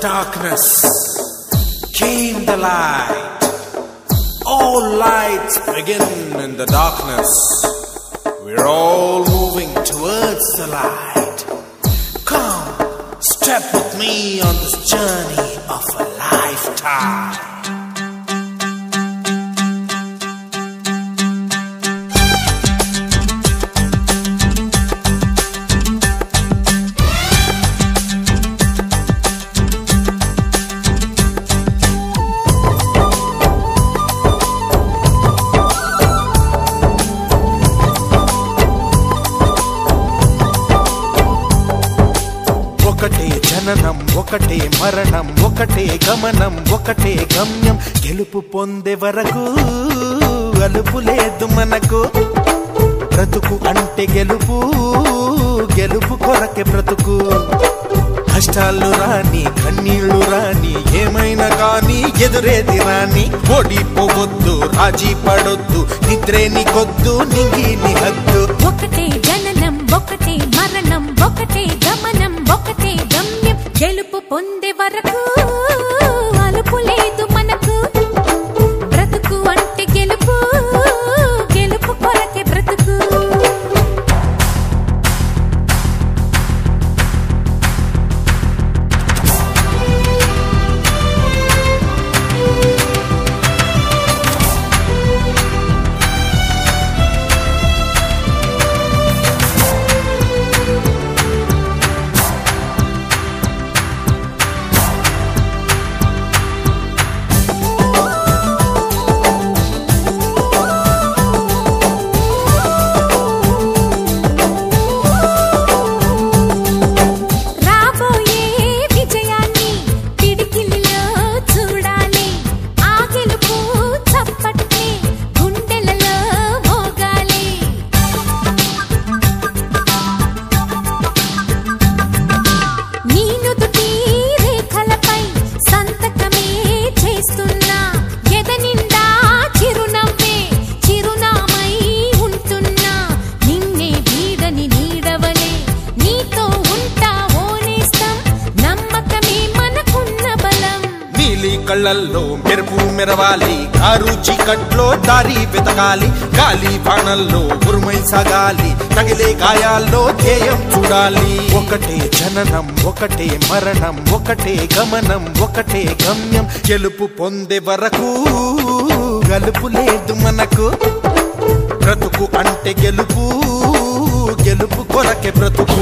darkness came the light. All lights begin in the darkness. We're all moving towards the light. Come, step with me on this journey of a lifetime. ఒకటే జననం ఒకటే మరణం ఒకటే గమనం ఒకటే గమ్యం గెలుపు పొందే వరకు అలుపు లేదు మనకు బ్రతుకు అంటే గెలుపు గెలుపు కొరకే బ్రతుకు కష్టాలు రాని కన్నీళ్లు రాని ఏమైనా కానీ ఎదురేది రాని ఓడిపోవద్దు రాజీ పడొద్దు నిద్రే నీకొద్దు నింగి నీ హద్దు ఒకటే జననం ఒకటే మరణం ఒకటే గమనం ఒకటే గమ్యం గెలుపు పొందే వరకు అలుపు లేదు మనకు బ్రతుకు అంటే గెలుపు గెలుపు కొరకే బ్రతుకు కళ్ళల్లో మెరుపు మెరవాలి కారు చీకట్లో దారి వెతకాలి గాలి బాణల్లో ఉరుమై సాగాలి తగిలే గాయాల్లో ధ్యేయం చూడాలి ఒకటే జననం ఒకటే మరణం ఒకటే గమనం ఒకటే గమ్యం గెలుపు పొందే వరకు గలుపు లేదు మనకు బ్రతుకు అంటే గెలుపు గెలుపు కొరకే బ్రతుకు